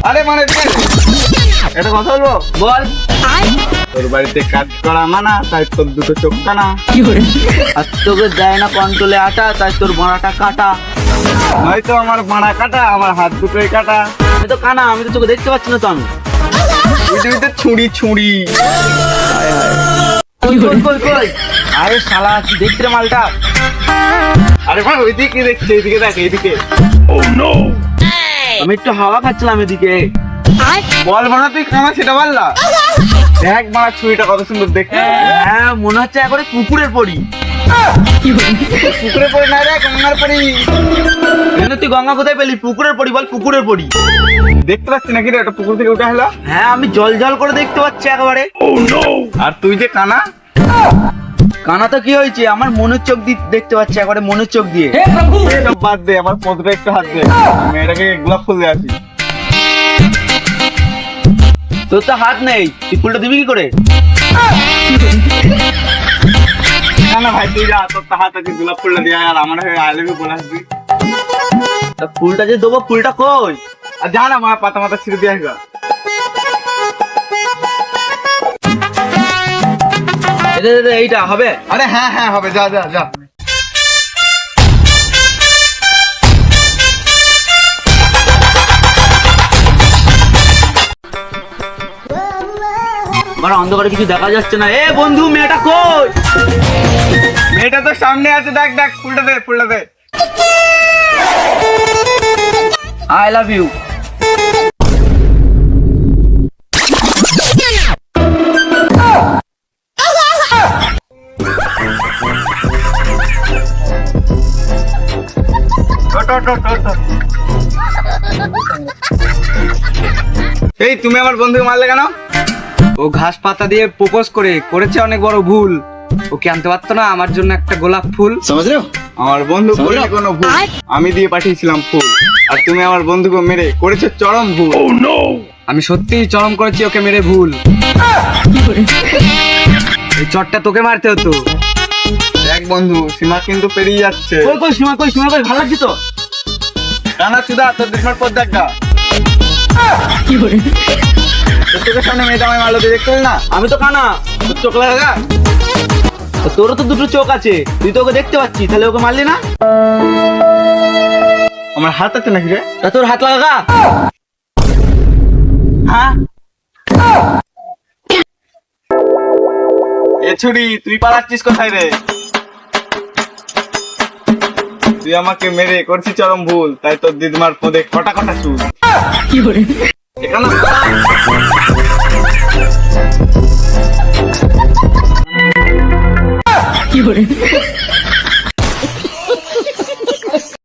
আরে মানে এটা কথা বলবো বল। তোর বাড়িতে কাজ করা মানা, তাই তোর দুটো চোখ কানা। আর তোকে দেয় না কন্ট্রোলে আটা, তাই তোর বাঁড়াটা কাটা। নয়তো আমার বাঁড়া কাটা, আমার হাত দুটোই কাটা। আমি তো কানা, আমি তো তোকে দেখতে পাচ্ছি না তো আমি। ছুরি ছুরি। কই আরে শালা কি দেখতে রে মালটা? আরে ভাই ওইদিকে দেখছে, এইদিকে দেখ এইদিকে। আমি একটু হাওয়া খাচ্ছিলাম এদিকে। বল বানা, তুই কানা সেটা বললা। দেখ বানা ছুরিটা কত সুন্দর দেখতে। হ্যাঁ মনে হচ্ছে একবারে কুকুরের পরি। পুকুরে পড়ে না রে, গঙ্গার পড়ি। কিন্তু তুই গঙ্গা কোথায় পেলি? পুকুরের পরি বল, পুকুরের পরি। দেখতে পাচ্ছি নাকি রে, একটা পুকুর থেকে উঠে হলো। হ্যাঁ আমি জল জল করে দেখতে পাচ্ছি একেবারে। আর তুই যে কানা। কানা তো কি হয়েছে, আমার মনের চোখ দিয়ে দেখতে পাচ্ছি একেবারে, মনের চোখ দিয়ে। এসব বাদ দে, আমার পদটা একটু হাত দে, মেয়েটাকে গোলাপ ফুল দিয়ে আসি। তোর তো হাত নেই, তুই ফুলটা দিবি কি করে? না না ভাই তুই যা, তোর তো হাত আছে, গোলাপ ফুলটা দিয়ে আর আমার হয়ে আই লাভ ইউ বলে আসবি। তা ফুলটা যে দেবো, ফুলটা কই? আর যা না, মা পাতা মাথা ছিঁড়ে দিয়ে আসবা। এইটা হবে? আরে হ্যাঁ হ্যাঁ হবে, যা যা যা। আমার অন্ধকারে কিছু দেখা যাচ্ছে না। এ বন্ধু, মেয়েটা কই? মেয়েটা তো সামনে আছে, দেখ দেখ, ফুলটা দে ফুলটা দে। I love you. এই তুমি আমার বন্ধুকে মারলে কেন? ও ঘাস পাতা দিয়ে প্রপোজ করেছে অনেক বড় ভুল। ওকে আনতে পারতো না আমার জন্য একটা গোলাপ ফুল? আমার বন্ধু করেছে কোনো ভুল, আমি দিয়ে পাঠিয়েছিলাম ফুল। আর তুমি আমার বন্ধুকে মেরে করেছো চরম ভুল। আমি সত্যিই চরম করেছি ওকে মেরে ভুল। এই চটটা তোকে মারতে হতো। দেখ বন্ধু, সীমা কিন্তু পেরিয়ে যাচ্ছে। কই সীমা কই ভালো লাগছে তো? কানা চুদা, তোর দেখবার পর দেখ গা। তোর চোখের সামনে মেয়েটা আমায় মারলো, তুই দেখতে পেলি না? আমি তো কানা, তোর চোখ লাগা। তোরও তো দুটো চোখ আছে, তুই তো ওকে দেখতে পাচ্ছিস, তাহলে ওকে মারলি না? আমার হাত আছে নাকি রে? তা তোর হাত লাগা। হ্যাঁ এ ছুরি, তুই পালাচ্ছিস কোথায় রে? তুই আমাকে মেরে করছিস চরম ভুল, তাই তোর দিদিমার পদে কটা কটা চুল। এখানে কি